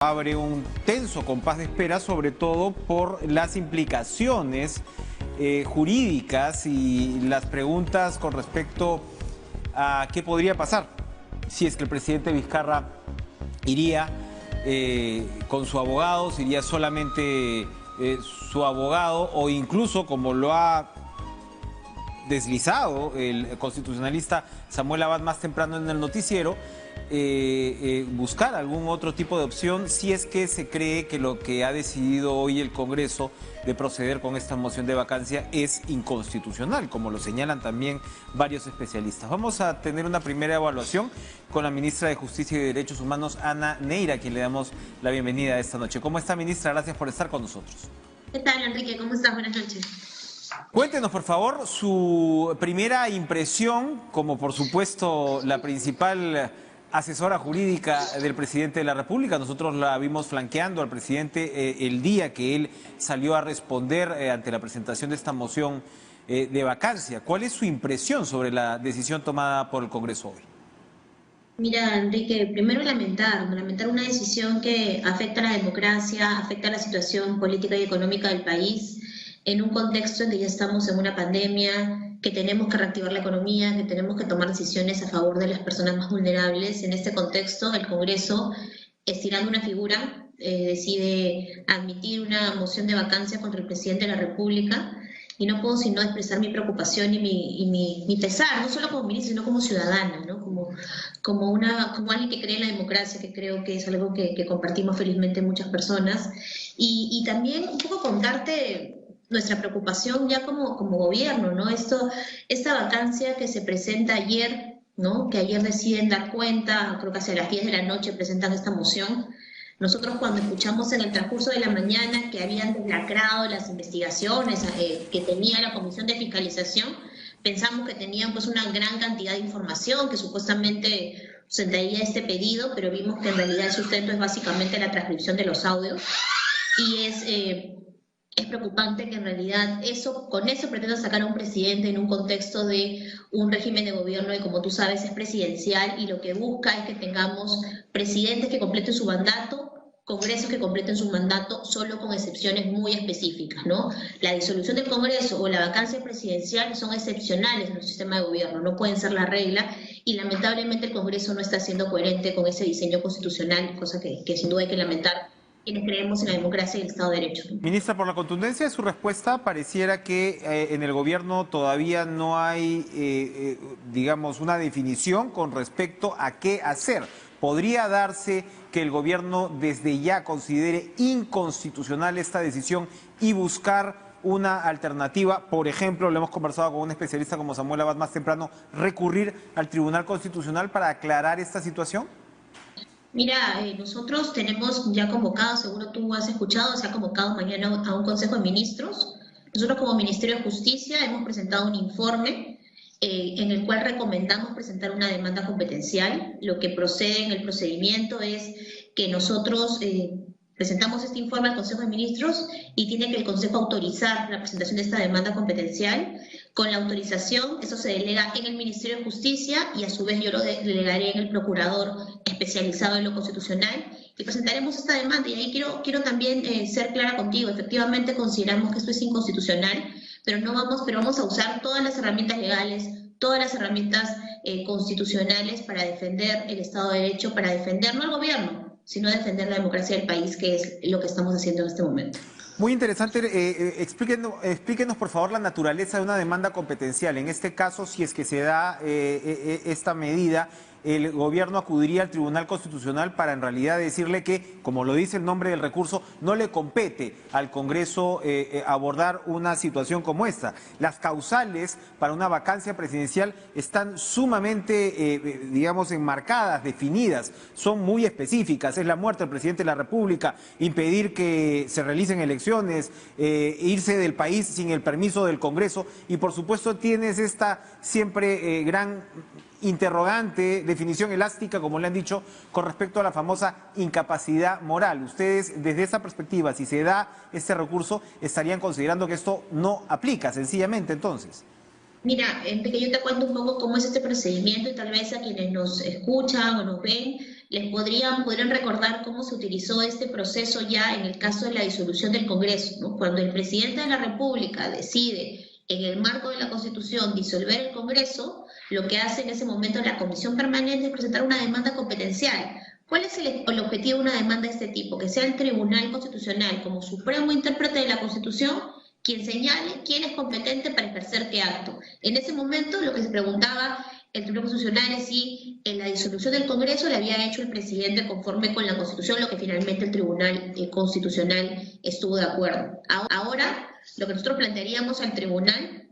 Abre un tenso compás de espera, sobre todo por las implicaciones jurídicas y las preguntas con respecto a qué podría pasar si es que el presidente Vizcarra iría con su abogado, si iría solamente su abogado, o incluso, como lo ha deslizado el constitucionalista Samuel Abad más temprano en el noticiero, buscar algún otro tipo de opción si es que se cree que lo que ha decidido hoy el Congreso de proceder con esta moción de vacancia es inconstitucional, como lo señalan también varios especialistas. Vamos a tener una primera evaluación con la ministra de Justicia y Derechos Humanos, Ana Neira, a quien le damos la bienvenida esta noche. ¿Cómo está, ministra? Gracias por estar con nosotros. ¿Qué tal, Enrique? ¿Cómo estás? Buenas noches. Cuéntenos, por favor, su primera impresión, como por supuesto la principal asesora jurídica del presidente de la República. Nosotros la vimos flanqueando al presidente el día que él salió a responder ante la presentación de esta moción de vacancia. ¿Cuál es su impresión sobre la decisión tomada por el Congreso hoy? Mira, Enrique, primero lamentar una decisión que afecta a la democracia, afecta a la situación política y económica del país, en un contexto en que ya estamos en una pandemia, que tenemos que reactivar la economía, que tenemos que tomar decisiones a favor de las personas más vulnerables. En este contexto, el Congreso, estirando una figura, decide admitir una moción de vacancia contra el presidente de la República, y no puedo sino expresar mi preocupación y mi pesar, no solo como ministra, sino como ciudadana, ¿no? Como alguien que cree en la democracia, que creo que es algo que compartimos felizmente muchas personas, y también un poco contarte nuestra preocupación ya como gobierno, ¿no? Esta vacancia que se presenta ayer, ¿no? Que ayer deciden dar cuenta, creo que hacia las 10 de la noche presentan esta moción. Nosotros, cuando escuchamos en el transcurso de la mañana que habían deslacrado las investigaciones que tenía la Comisión de Fiscalización, pensamos que tenían pues una gran cantidad de información que supuestamente sustentaría este pedido, pero vimos que en realidad el sustento es básicamente la transcripción de los audios, y es preocupante que en realidad con eso pretenda sacar a un presidente en un contexto de un régimen de gobierno que, como tú sabes, es presidencial, y lo que busca es que tengamos presidentes que completen su mandato, congresos que completen su mandato, solo con excepciones muy específicas, ¿no? La disolución del Congreso o la vacancia presidencial son excepcionales en nuestro sistema de gobierno, no pueden ser la regla, y lamentablemente el Congreso no está siendo coherente con ese diseño constitucional, cosa que sin duda hay que lamentar quienes creemos en la democracia y el Estado de Derecho. Ministra, por la contundencia de su respuesta, pareciera que en el gobierno todavía no hay, digamos, una definición con respecto a qué hacer. ¿Podría darse que el gobierno desde ya considere inconstitucional esta decisión y buscar una alternativa? Por ejemplo, lo hemos conversado con un especialista como Samuel Abad más temprano, recurrir al Tribunal Constitucional para aclarar esta situación. Mira, nosotros tenemos ya convocado, seguro tú has escuchado, se ha convocado mañana a un Consejo de Ministros. Nosotros, como Ministerio de Justicia, hemos presentado un informe en el cual recomendamos presentar una demanda competencial. Lo que procede en el procedimiento es que nosotros presentamos este informe al Consejo de Ministros, y tiene que el Consejo autorizar la presentación de esta demanda competencial. Con la autorización, eso se delega en el Ministerio de Justicia, y a su vez yo lo delegaré en el Procurador especializado en lo constitucional, y presentaremos esta demanda. Y ahí quiero también ser clara contigo. Efectivamente consideramos que esto es inconstitucional, pero vamos a usar todas las herramientas legales, todas las herramientas constitucionales para defender el Estado de Derecho, para defender no al gobierno, sino defender la democracia del país, que es lo que estamos haciendo en este momento. Muy interesante. Explíquenos, por favor, la naturaleza de una demanda competencial. En este caso, si es que se da esta medida, el gobierno acudiría al Tribunal Constitucional para en realidad decirle que, como lo dice el nombre del recurso, no le compete al Congreso abordar una situación como esta. Las causales para una vacancia presidencial están sumamente, digamos, enmarcadas, definidas, son muy específicas. Es la muerte del presidente de la República, impedir que se realicen elecciones, irse del país sin el permiso del Congreso, y por supuesto tienes esta siempre gran interrogante, definición elástica, como le han dicho, con respecto a la famosa incapacidad moral. Ustedes, desde esa perspectiva, si se da este recurso, estarían considerando que esto no aplica, sencillamente, entonces. Mira, Enrique, yo te cuento un poco cómo es este procedimiento, y tal vez a quienes nos escuchan o nos ven podrían recordar cómo se utilizó este proceso ya en el caso de la disolución del Congreso, ¿no? Cuando el presidente de la República decide, en el marco de la Constitución, disolver el Congreso, lo que hace en ese momento la Comisión Permanente es presentar una demanda competencial. ¿Cuál es el objetivo de una demanda de este tipo? Que sea el Tribunal Constitucional, como supremo intérprete de la Constitución, quien señale quién es competente para ejercer qué acto. En ese momento, lo que se preguntaba el Tribunal Constitucional es si en la disolución del Congreso le había hecho el presidente conforme con la Constitución, lo que finalmente el Tribunal Constitucional estuvo de acuerdo. Ahora, lo que nosotros plantearíamos al Tribunal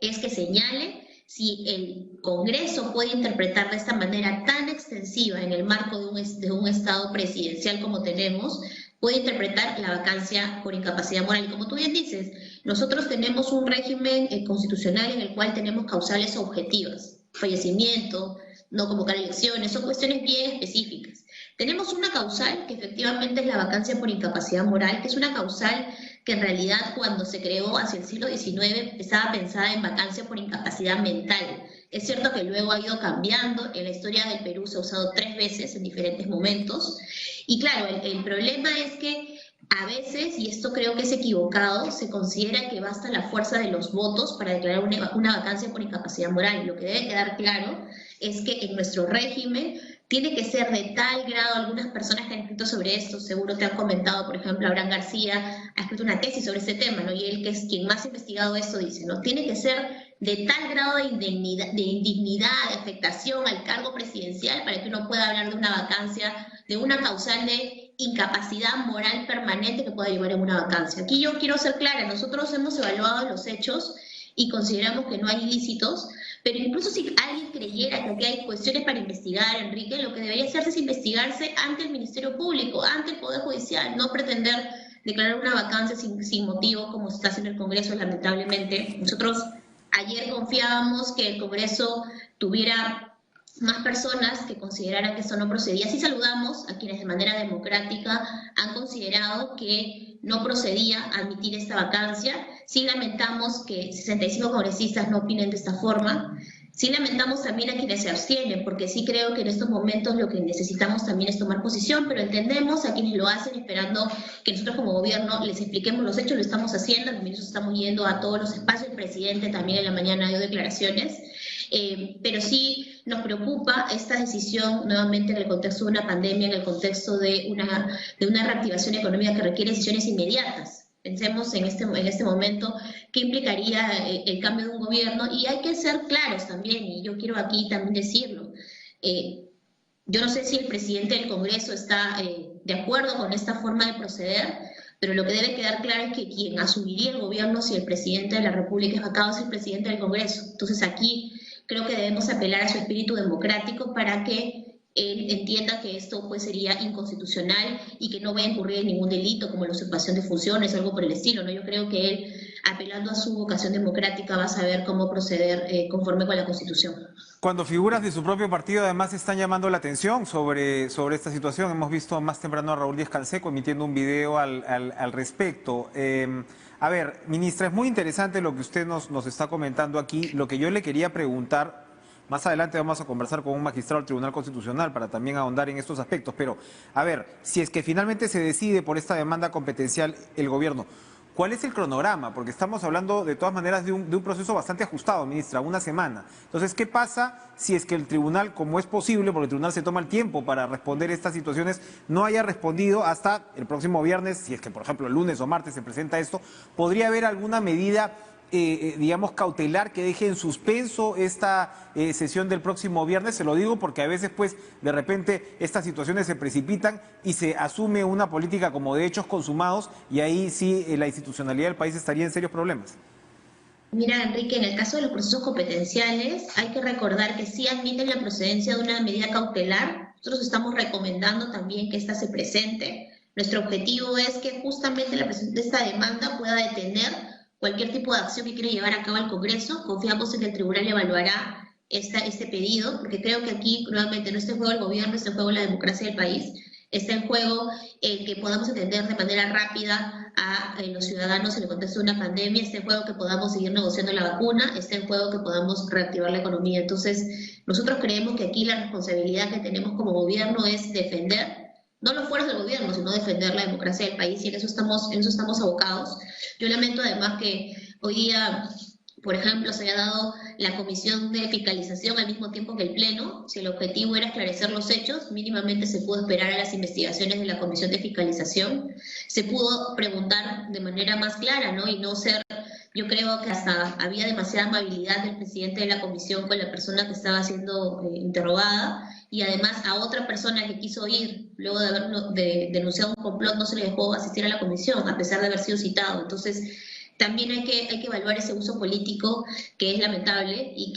es que señale si el Congreso puede interpretar de esta manera tan extensiva en el marco de un Estado presidencial como tenemos, puede interpretar la vacancia por incapacidad moral. Y como tú bien dices, nosotros tenemos un régimen constitucional en el cual tenemos causales objetivas, fallecimiento, no convocar elecciones, son cuestiones bien específicas. Tenemos una causal que efectivamente es la vacancia por incapacidad moral, que es una causal que en realidad cuando se creó hacia el siglo XIX estaba pensada en vacancia por incapacidad mental. Es cierto que luego ha ido cambiando, en la historia del Perú se ha usado 3 veces en diferentes momentos, y claro, el problema es que a veces, y esto creo que es equivocado, se considera que basta la fuerza de los votos para declarar una vacancia por incapacidad moral. Lo que debe quedar claro es que en nuestro régimen tiene que ser de tal grado, algunas personas que han escrito sobre esto, seguro te han comentado, por ejemplo, Abraham García ha escrito una tesis sobre este tema, ¿no? Y él, que es quien más ha investigado esto, dice, ¿no? Tiene que ser de tal grado de indignidad, de afectación al cargo presidencial para que uno pueda hablar de una vacancia, de una causal de incapacidad moral permanente que pueda llevar a una vacancia. Aquí yo quiero ser clara, nosotros hemos evaluado los hechos y consideramos que no hay ilícitos, pero incluso si alguien creyera que aquí hay cuestiones para investigar, Enrique, lo que debería hacerse es investigarse ante el Ministerio Público, ante el Poder Judicial, no pretender declarar una vacancia sin motivo como se está haciendo el Congreso, lamentablemente. Nosotros ayer confiábamos que el Congreso tuviera más personas que consideraran que eso no procedía. Sí saludamos a quienes de manera democrática han considerado que no procedía admitir esta vacancia. Sí lamentamos que 65 congresistas no opinen de esta forma. Sí lamentamos también a quienes se abstienen, porque sí creo que en estos momentos lo que necesitamos también es tomar posición, pero entendemos a quienes lo hacen esperando que nosotros como gobierno les expliquemos los hechos, lo estamos haciendo, los ministros estamos yendo a todos los espacios, el presidente también en la mañana dio declaraciones, pero sí nos preocupa esta decisión nuevamente en el contexto de una pandemia, en el contexto de una reactivación económica que requiere decisiones inmediatas. Pensemos en este momento qué implicaría el cambio de un gobierno, y hay que ser claros también, y yo quiero aquí también decirlo. Yo no sé si el presidente del Congreso está de acuerdo con esta forma de proceder, pero lo que debe quedar claro es que quien asumiría el gobierno si el presidente de la República es vacado es el presidente del Congreso. Entonces aquí creo que debemos apelar a su espíritu democrático para que él entienda que esto pues sería inconstitucional y que no va a incurrir en ningún delito como la usurpación de funciones o algo por el estilo, ¿no? Yo creo que él, apelando a su vocación democrática, va a saber cómo proceder conforme con la Constitución. Cuando figuras de su propio partido además están llamando la atención sobre esta situación, hemos visto más temprano a Raúl Díaz-Canseco emitiendo un video al respecto. A ver, ministra, es muy interesante lo que usted nos está comentando aquí. Lo que yo le quería preguntar, más adelante vamos a conversar con un magistrado del Tribunal Constitucional para también ahondar en estos aspectos, pero a ver, si es que finalmente se decide por esta demanda competencial el gobierno, ¿cuál es el cronograma? Porque estamos hablando de todas maneras de un proceso bastante ajustado, ministra, una semana. Entonces, ¿qué pasa si es que el tribunal, como es posible, porque el tribunal se toma el tiempo para responder estas situaciones, no haya respondido hasta el próximo viernes, si es que, por ejemplo, el lunes o martes se presenta esto? ¿Podría haber alguna medida digamos, cautelar que deje en suspenso esta sesión del próximo viernes? Se lo digo porque a veces, pues, de repente estas situaciones se precipitan y se asume una política como de hechos consumados y ahí sí la institucionalidad del país estaría en serios problemas. Mira, Enrique, en el caso de los procesos competenciales hay que recordar que sí admiten la procedencia de una medida cautelar. Nosotros estamos recomendando también que esta se presente. Nuestro objetivo es que justamente la presentación de esta demanda pueda detener cualquier tipo de acción que quiera llevar a cabo el Congreso. Confiamos en que el tribunal evaluará este pedido, porque creo que aquí nuevamente no está en juego el gobierno, está en juego la democracia del país, está en juego el que podamos podamos entender de manera rápida a los ciudadanos en el contexto de una pandemia, está en juego que podamos seguir negociando la vacuna, está en juego que podamos reactivar la economía. Entonces, nosotros creemos que aquí la responsabilidad que tenemos como gobierno es defender, no los fueros del gobierno, sino defender la democracia del país, y en eso estamos abocados. Yo lamento además que hoy día, por ejemplo, se haya dado la comisión de fiscalización al mismo tiempo que el Pleno. Si el objetivo era esclarecer los hechos, mínimamente se pudo esperar a las investigaciones de la comisión de fiscalización. Se pudo preguntar de manera más clara, ¿no? Y no ser, yo creo que hasta había demasiada amabilidad del presidente de la comisión con la persona que estaba siendo interrogada, y además a otra persona que quiso ir, luego de haber denunciado un complot, no se le dejó asistir a la comisión, a pesar de haber sido citado. Entonces, también hay que evaluar ese uso político que es lamentable y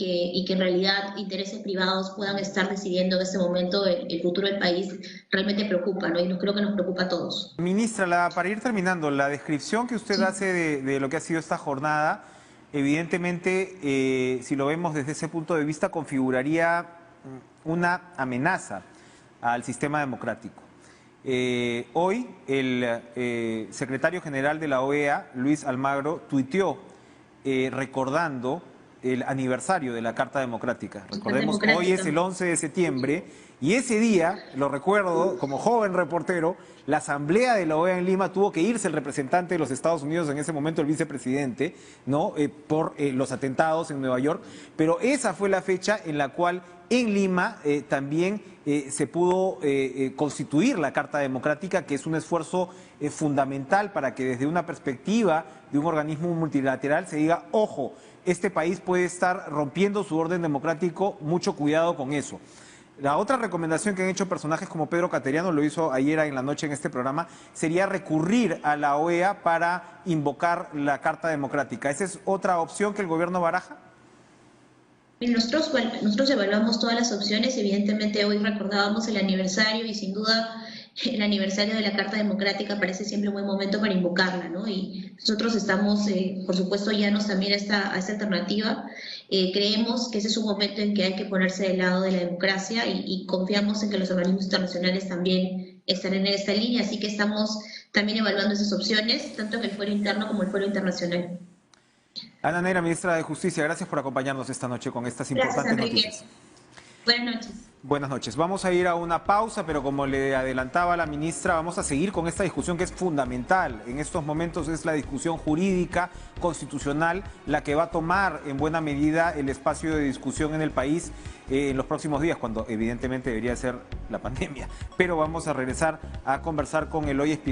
que en realidad intereses privados puedan estar decidiendo en este momento el futuro del país. Realmente preocupa, ¿no? Y creo que nos preocupa a todos. Ministra, para ir terminando, la descripción que usted hace de lo que ha sido esta jornada, evidentemente, si lo vemos desde ese punto de vista, configuraría una amenaza al sistema democrático. Hoy el secretario general de la OEA, Luis Almagro, tuiteó recordando el aniversario de la Carta Democrática. Recordemos que hoy es el 11 de septiembre y ese día, lo recuerdo como joven reportero, la asamblea de la OEA en Lima tuvo que irse el representante de los Estados Unidos, en ese momento el vicepresidente, ¿no? Por los atentados en Nueva York, pero esa fue la fecha en la cual en Lima también se pudo constituir la Carta Democrática, que es un esfuerzo fundamental para que desde una perspectiva de un organismo multilateral se diga, ojo, este país puede estar rompiendo su orden democrático, mucho cuidado con eso. La otra recomendación que han hecho personajes como Pedro Cateriano, lo hizo ayer en la noche en este programa, sería recurrir a la OEA para invocar la Carta Democrática. ¿Esa es otra opción que el gobierno baraja? Nosotros evaluamos todas las opciones. Evidentemente hoy recordábamos el aniversario y sin duda el aniversario de la Carta Democrática parece siempre un buen momento para invocarla, ¿no? Y nosotros estamos, por supuesto, llanos también a esta alternativa. Creemos que ese es un momento en que hay que ponerse del lado de la democracia y confiamos en que los organismos internacionales también estarán en esta línea, así que estamos también evaluando esas opciones, tanto en el fuero interno como en el fuero internacional. Ana Neira, ministra de Justicia, gracias por acompañarnos esta noche con estas importantes noticias. Buenas noches. Buenas noches. Vamos a ir a una pausa, pero como le adelantaba la ministra, vamos a seguir con esta discusión que es fundamental. En estos momentos es la discusión jurídica, constitucional, la que va a tomar en buena medida el espacio de discusión en el país en los próximos días, cuando evidentemente debería ser la pandemia. Pero vamos a regresar a conversar con Eloy Espinosa.